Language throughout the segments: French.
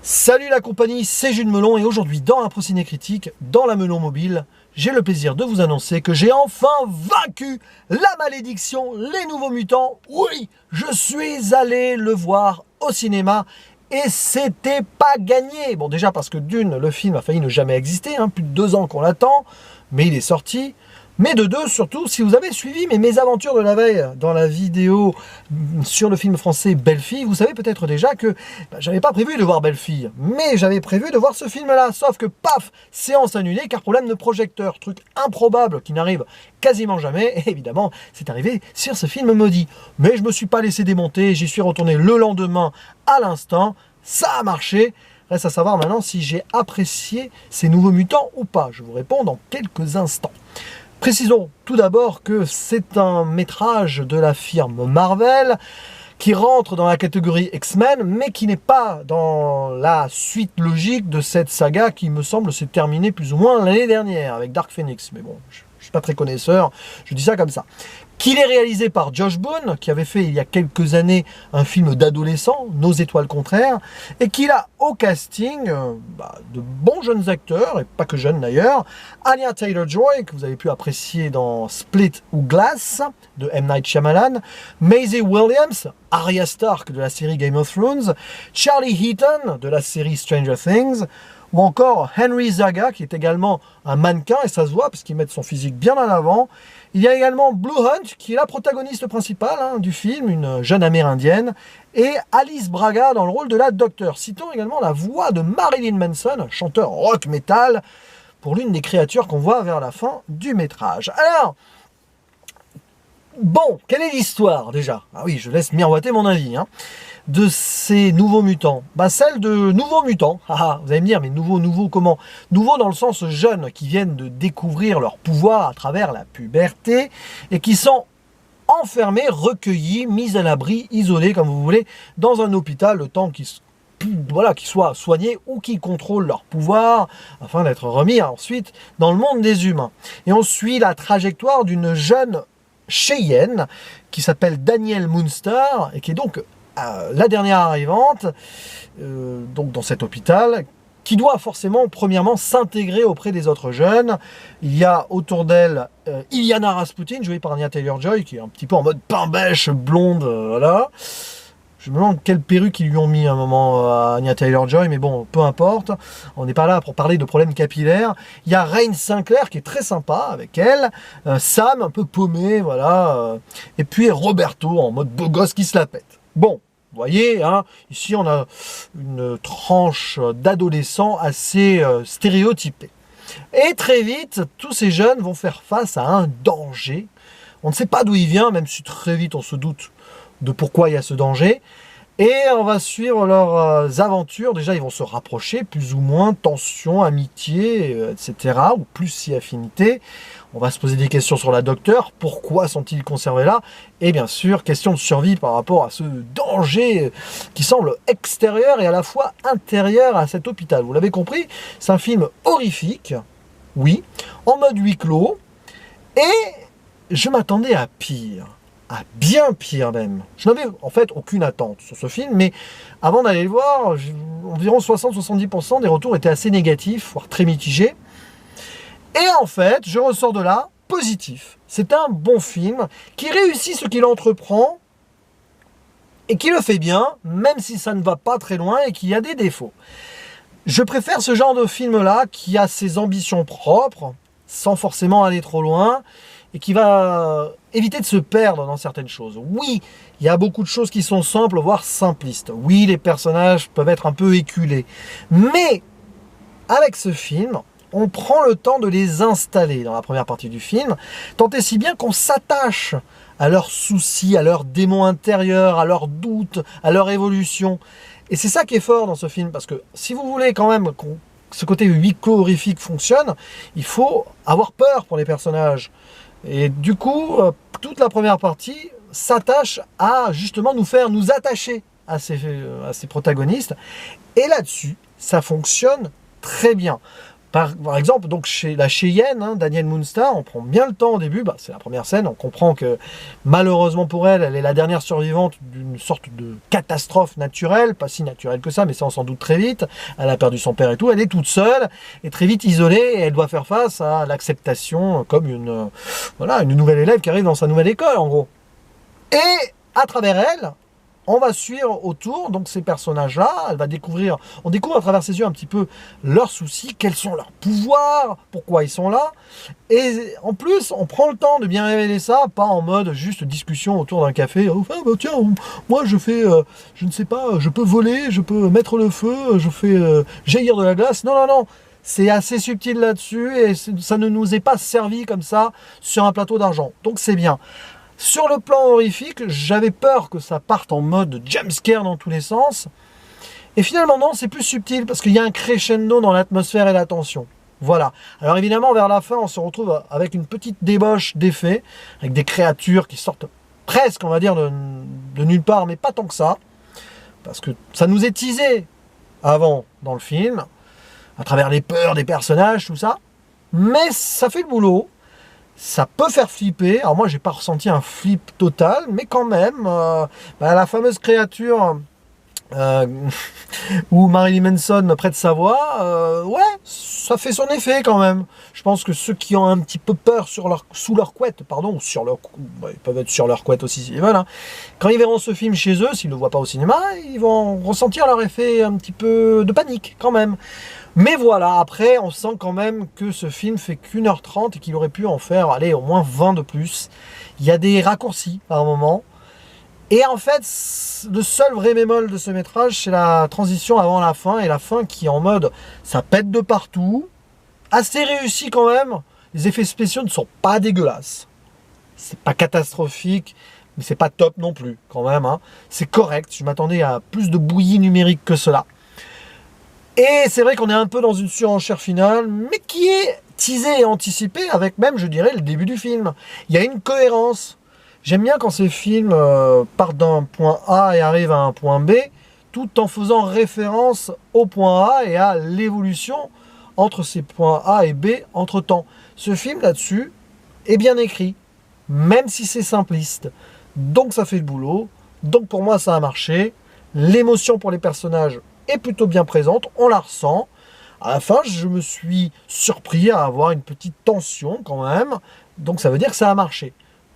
Salut la compagnie, c'est Jules Melon et aujourd'hui dans Impro Ciné Critique, dans la Melon Mobile, j'ai le plaisir de vous annoncer que j'ai enfin vaincu la malédiction, les Nouveaux Mutants. Oui, je suis allé le voir au cinéma et c'était pas gagné. Bon, déjà parce que d'une, le film a failli ne jamais exister, plus de 2 ans qu'on l'attend, mais il est sorti. Mais de deux, surtout, si vous avez suivi mes mésaventures de la veille dans la vidéo sur le film français Belle-Fille, vous savez peut-être déjà que j'avais pas prévu de voir Belle-Fille, mais j'avais prévu de voir ce film-là. Sauf que, paf, séance annulée car problème de projecteur. Truc improbable qui n'arrive quasiment jamais. Et évidemment, c'est arrivé sur ce film maudit. Mais je me suis pas laissé démonter, j'y suis retourné le lendemain à l'instant. Ça a marché. Reste à savoir maintenant si j'ai apprécié ces Nouveaux Mutants ou pas. Je vous réponds dans quelques instants. Précisons tout d'abord que c'est un métrage de la firme Marvel qui rentre dans la catégorie X-Men, mais qui n'est pas dans la suite logique de cette saga qui me semble s'est terminée plus ou moins l'année dernière avec Dark Phoenix. Mais bon, je ne suis pas très connaisseur, je dis ça comme ça. Qu'il est réalisé par Josh Boone, qui avait fait il y a quelques années un film d'adolescent, Nos étoiles contraires, et qu'il a au casting de bons jeunes acteurs, et pas que jeunes d'ailleurs, Anya Taylor-Joy, que vous avez pu apprécier dans Split ou Glass, de M. Night Shyamalan, Maisie Williams, Arya Stark de la série Game of Thrones, Charlie Heaton de la série Stranger Things, ou encore Henry Zaga, qui est également un mannequin, et ça se voit parce qu'il met son physique bien en avant. Il y a également Blue Hunt, qui est la protagoniste principale du film, une jeune amérindienne, et Alice Braga dans le rôle de la docteure. Citons également la voix de Marilyn Manson, chanteur rock metal, pour l'une des créatures qu'on voit vers la fin du métrage. Alors, bon, quelle est l'histoire déjà? Ah oui, je laisse miroiter mon avis, de ces Nouveaux Mutants. Celle de Nouveaux Mutants, vous allez me dire, mais nouveau comment? Nouveau dans le sens jeunes qui viennent de découvrir leur pouvoir à travers la puberté et qui sont enfermés, recueillis, mis à l'abri, isolés comme vous voulez, dans un hôpital le temps qu'ils soient soignés ou qu'ils contrôlent leur pouvoir afin d'être remis ensuite dans le monde des humains. Et on suit la trajectoire d'une jeune Cheyenne qui s'appelle Danielle Munster et qui est donc la dernière arrivante donc dans cet hôpital, qui doit forcément premièrement s'intégrer auprès des autres jeunes. Il y a autour d'elle Illyana Rasputin, jouée par Anya Taylor-Joy, qui est un petit peu en mode pain bêche, blonde, voilà. Je me demande quelle perruque ils lui ont mis à un moment à Anya Taylor-Joy, mais bon, peu importe. On n'est pas là pour parler de problèmes capillaires. Il y a Rain Sinclair qui est très sympa avec elle. Sam, un peu paumé, voilà. Et puis Roberto en mode beau gosse qui se la pète. Bon, vous voyez, ici on a une tranche d'adolescents assez stéréotypée. Et très vite, tous ces jeunes vont faire face à un danger. On ne sait pas d'où il vient, même si très vite on se doute de pourquoi il y a ce danger. Et on va suivre leurs aventures. Déjà, ils vont se rapprocher, plus ou moins, tension, amitié, etc. Ou plus si affinité. On va se poser des questions sur la docteure. Pourquoi sont-ils conservés là? Et bien sûr, question de survie par rapport à ce danger qui semble extérieur et à la fois intérieur à cet hôpital. Vous l'avez compris, c'est un film horrifique, oui, en mode huis clos. Et je m'attendais à pire. À bien pire même. Je n'avais en fait aucune attente sur ce film, mais avant d'aller le voir, environ 60-70% des retours étaient assez négatifs, voire très mitigés. Et en fait, je ressors de là positif. C'est un bon film qui réussit ce qu'il entreprend et qui le fait bien, même si ça ne va pas très loin et qu'il y a des défauts. Je préfère ce genre de film-là qui a ses ambitions propres, sans forcément aller trop loin, et qui va éviter de se perdre dans certaines choses. Oui, il y a beaucoup de choses qui sont simples, voire simplistes. Oui, les personnages peuvent être un peu éculés. Mais, avec ce film, on prend le temps de les installer dans la première partie du film, tant et si bien qu'on s'attache à leurs soucis, à leurs démons intérieurs, à leurs doutes, à leur évolution. Et c'est ça qui est fort dans ce film, parce que si vous voulez quand même que ce côté huis clos horrifique fonctionne, il faut avoir peur pour les personnages. Et du coup, toute la première partie s'attache à justement nous faire nous attacher à ces protagonistes. Et là-dessus, ça fonctionne très bien. Par exemple, donc chez la Cheyenne, hein, Danielle Moonstar, on prend bien le temps au début, bah, c'est la première scène, on comprend que malheureusement pour elle, elle est la dernière survivante d'une sorte de catastrophe naturelle, pas si naturelle que ça, mais ça on s'en doute très vite. Elle a perdu son père et tout, elle est toute seule, et très vite isolée, et elle doit faire face à l'acceptation comme voilà, une nouvelle élève qui arrive dans sa nouvelle école, en gros. Et à travers elle, on va suivre autour donc ces personnages-là. On découvre à travers ses yeux un petit peu leurs soucis, quels sont leurs pouvoirs, pourquoi ils sont là. Et en plus, on prend le temps de bien révéler ça, pas en mode juste discussion autour d'un café. Enfin, bah, tiens, moi je fais, je ne sais pas, je peux voler, je peux mettre le feu, je fais jaillir de la glace. Non, non, non. C'est assez subtil là-dessus et ça ne nous est pas servi comme ça sur un plateau d'argent. Donc c'est bien. Sur le plan horrifique, j'avais peur que ça parte en mode jumpscare dans tous les sens. Et finalement, non, c'est plus subtil parce qu'il y a un crescendo dans l'atmosphère et la tension. Voilà. Alors évidemment, vers la fin, on se retrouve avec une petite débauche d'effets, avec des créatures qui sortent presque, on va dire, de nulle part, mais pas tant que ça. Parce que ça nous est teasé avant dans le film, à travers les peurs des personnages, tout ça. Mais ça fait le boulot. Ça peut faire flipper. Alors moi, j'ai pas ressenti un flip total, mais quand même, la fameuse créature où Marilyn Manson prête sa voix, ouais, ça fait son effet quand même. Je pense que ceux qui ont un petit peu peur sous leur couette, pardon, sur leur, ils peuvent être sur leur couette aussi s'ils veulent, hein. Quand ils verront ce film chez eux, s'ils ne le voient pas au cinéma, ils vont ressentir leur effet un petit peu de panique quand même. Mais voilà, après, on sent quand même que ce film fait qu'1h30 et qu'il aurait pu en faire, allez, au moins 20 de plus. Il y a des raccourcis par moment. Et en fait, le seul vrai bémol de ce métrage, c'est la transition avant la fin. Et la fin qui est en mode, ça pète de partout. Assez réussi quand même. Les effets spéciaux ne sont pas dégueulasses. C'est pas catastrophique, mais c'est pas top non plus quand même, hein. C'est correct, je m'attendais à plus de bouillie numérique que cela. Et c'est vrai qu'on est un peu dans une surenchère finale, mais qui est teasée et anticipée avec même, je dirais, le début du film. Il y a une cohérence. J'aime bien quand ces films partent d'un point A et arrivent à un point B, tout en faisant référence au point A et à l'évolution entre ces points A et B entre-temps. Ce film là-dessus est bien écrit, même si c'est simpliste. Donc ça fait le boulot. Donc pour moi, ça a marché. L'émotion pour les personnages est plutôt bien présente, on la ressent. À la fin, je me suis surpris à avoir une petite tension quand même. Donc ça veut dire que ça a marché,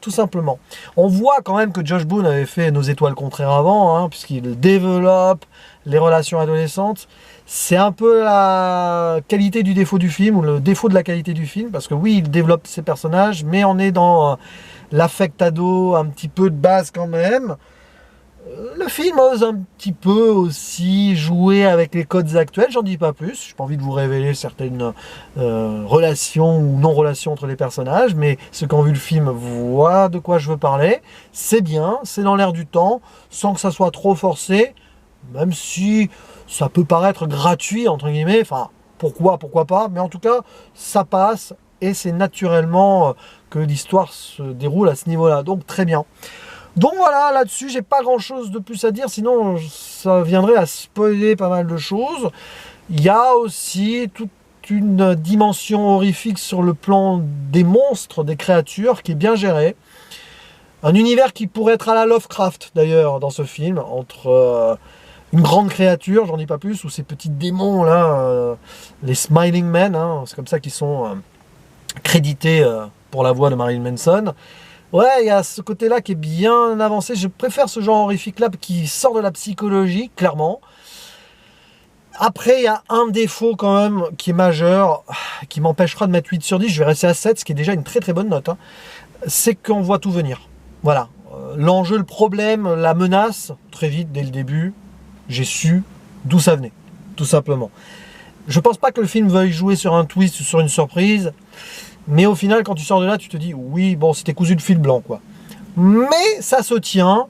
tout simplement. On voit quand même que Josh Boone avait fait Nos étoiles contraires avant, hein, puisqu'il développe les relations adolescentes. C'est un peu la qualité du défaut du film, ou le défaut de la qualité du film, parce que oui, il développe ses personnages, mais on est dans l'affect ado, un petit peu de base quand même. Le film ose un petit peu aussi jouer avec les codes actuels, j'en dis pas plus, j'ai pas envie de vous révéler certaines relations ou non-relations entre les personnages, mais ceux qui ont vu le film voient de quoi je veux parler. C'est bien, c'est dans l'air du temps, sans que ça soit trop forcé, même si ça peut paraître gratuit, entre guillemets, enfin, pourquoi pas, mais en tout cas, ça passe, et c'est naturellement que l'histoire se déroule à ce niveau-là, donc très bien. Donc voilà, là-dessus, j'ai pas grand-chose de plus à dire, sinon ça viendrait à spoiler pas mal de choses. Il y a aussi toute une dimension horrifique sur le plan des monstres, des créatures, qui est bien gérée. Un univers qui pourrait être à la Lovecraft, d'ailleurs, dans ce film, entre une grande créature, j'en dis pas plus, ou ces petits démons, là, les Smiling Men, hein, c'est comme ça qu'ils sont crédités pour la voix de Marilyn Manson. Ouais, il y a ce côté-là qui est bien avancé. Je préfère ce genre horrifique-là qui sort de la psychologie, clairement. Après, il y a un défaut quand même qui est majeur, qui m'empêchera de mettre 8 sur 10. Je vais rester à 7, ce qui est déjà une très très bonne note, hein. C'est qu'on voit tout venir. Voilà. L'enjeu, le problème, la menace, très vite, dès le début, j'ai su d'où ça venait, tout simplement. Je pense pas que le film veuille jouer sur un twist ou sur une surprise. Mais au final, quand tu sors de là, tu te dis, oui, bon, c'était cousu de fil blanc, quoi. Mais ça se tient,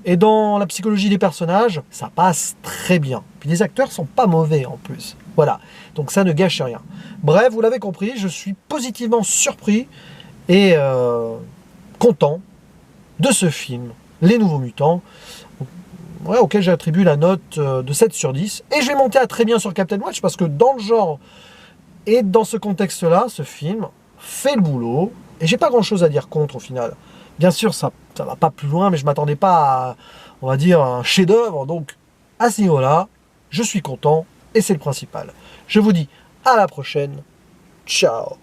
et dans la psychologie des personnages, ça passe très bien. Puis les acteurs sont pas mauvais, en plus. Voilà, donc ça ne gâche rien. Bref, vous l'avez compris, je suis positivement surpris et content de ce film, Les Nouveaux Mutants, ouais, auquel j'attribue la note de 7 sur 10. Et je vais monter à très bien sur Captain Watch, parce que dans le genre Et dans ce contexte-là, ce film fait le boulot, et j'ai pas grand-chose à dire contre au final. Bien sûr, ça va pas plus loin, mais je m'attendais pas à, on va dire, un chef-d'œuvre, donc à ce niveau-là, je suis content, et c'est le principal. Je vous dis à la prochaine, ciao.